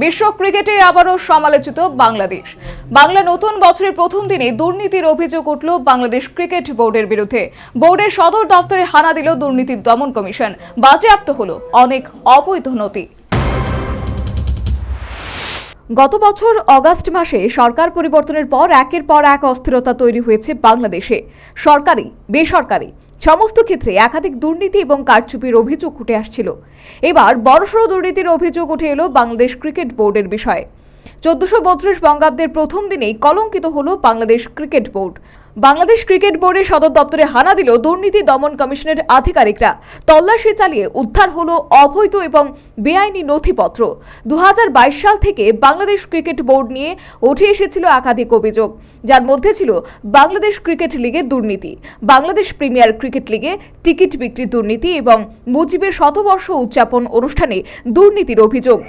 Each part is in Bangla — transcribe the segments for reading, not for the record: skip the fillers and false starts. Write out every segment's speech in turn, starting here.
বিশ্ব ক্রিকেটে আবারও সমালোচিত বাংলাদেশ। বাংলা নতুন বছরের প্রথম দিনে দুর্নীতির অভিযোগ উঠল বাংলাদেশ ক্রিকেট বোর্ডের বিরুদ্ধে। বোর্ডের সদর দপ্তরে হানা দিল দুর্নীতি দমন কমিশন। বাজেয়াপ্ত হলো অনেক অবৈধ নথি। গত বছর অগাস্ট মাসে সরকার পরিবর্তনের পর একের পর এক অস্থিরতা তৈরি হয়েছে বাংলাদেশে। সরকারি, বেসরকারি সমস্ত ক্ষেত্রে একাধিক দুর্নীতি এবং কারচুপির অভিযোগ উঠে আসছিল। এবার বড়সড় দুর্নীতির অভিযোগ উঠে এলো বাংলাদেশ ক্রিকেট বোর্ডের বিষয়ে। 1432 বঙ্গাব্দের প্রথম দিনেই কলঙ্কিত হলো Bangladesh cricket board. Bangladesh cricket বোর্ডের সদর দপ্তরে হানা দিল দুর্নীতি দমন কমিশনের আধিকারিকরা। তল্লাশি চালিয়ে উদ্ধার হলো অবৈধ এবং বেআইনি নথিপত্র। 2022 সাল থেকে বাংলাদেশ ক্রিকেট বোর্ড নিয়ে উঠে এসেছিল একাধিক অভিযোগ, যার মধ্যে ছিল বাংলাদেশ ক্রিকেট লিগের দুর্নীতি, বাংলাদেশ প্রিমিয়ার ক্রিকেট লিগে টিকিট বিক্রি দুর্নীতি এবং মুজিবের শতবর্ষ উদযাপন অনুষ্ঠানে দুর্নীতির অভিযোগ।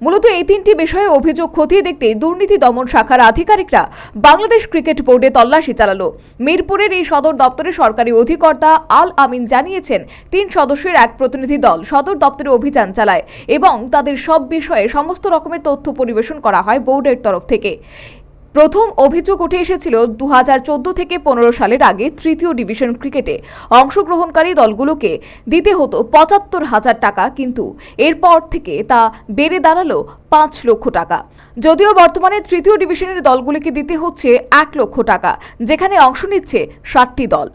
মূলত এই তিনটি বিষয়ে অভিযোগ খতিয়ে দেখতে দুর্নীতি দমন শাখার আধিকারিকরা বাংলাদেশ ক্রিকেট বোর্ডে তল্লাশি চালালো। মিরপুরের এই সদর দপ্তরে সরকারি অধিকর্তা আল আমিন জানিয়েছেন, 3 সদস্যের এক প্রতিনিধি দল সদর দপ্তরে অভিযান চালায় এবং তাদের সব বিষয়ে সমস্ত রকমের তথ্য পরিবেশন করা হয় বোর্ডের তরফ থেকে। প্রথম অভিযোগ উঠে এসেছিল 2014 থেকে 15 সালের আগে তৃতীয় ডিভিশন ক্রিকেটে অংশগ্রহণকারী দলগুলোকে দিতে হতো 75,000 টাকা, কিন্তু এরপর থেকে তা বেড়ে দাঁড়ালো 5 লক্ষ টাকা। যদিও বর্তমানে তৃতীয় ডিভিশনের দলগুলিকে দিতে হচ্ছে 1 লক্ষ টাকা, যেখানে অংশ নিচ্ছে 60টি দল।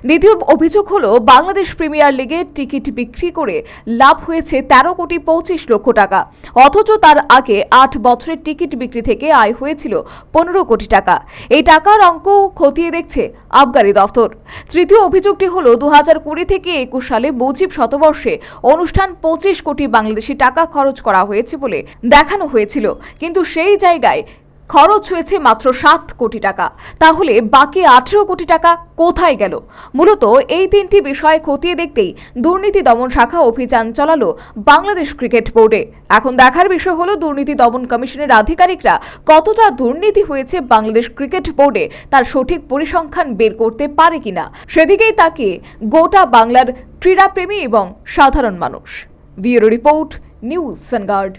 দ্বিতীয় অভিযোগ হলো বাংলাদেশ প্রিমিয়ার লিগের টিকিট বিক্রি করে লাভ হয়েছে 13 কোটি 25 লক্ষ টাকা, অথচ তার আগে 8 বছরের টিকিট বিক্রি থেকে আয় হয়েছিল 15 কোটি টাকা। এই টাকার অঙ্ক খতিয়ে দেখছে আবগারি দফতর। তৃতীয় অভিযোগটি হলো 2020 থেকে 21 সালে মুজিব শতবর্ষে অনুষ্ঠান 25 কোটি বাংলাদেশি টাকা খরচ করা হয়েছে বলে দেখানো হয়েছিল, কিন্তু সেই জায়গায় খরচ হয়েছে মাত্র 7 কোটি টাকা। তাহলে বাকি 18 কোটি টাকা কোথায় গেল? মূলত এই তিনটি বিষয় খতিয়ে দেখতেই দুর্নীতি দমন শাখা অভিযান চালালো বাংলাদেশ ক্রিকেট বোর্ডে। এখন দেখার বিষয় হলো দুর্নীতি দমন কমিশনের আধিকারিকরা কতটা দুর্নীতি হয়েছে বাংলাদেশ ক্রিকেট বোর্ডে তার সঠিক পরিসংখ্যান বের করতে পারে কিনা। সেদিকেই তাকিয়ে গোটা বাংলার ক্রীড়াপ্রেমী এবং সাধারণ মানুষ। Bureau report, news vanguard.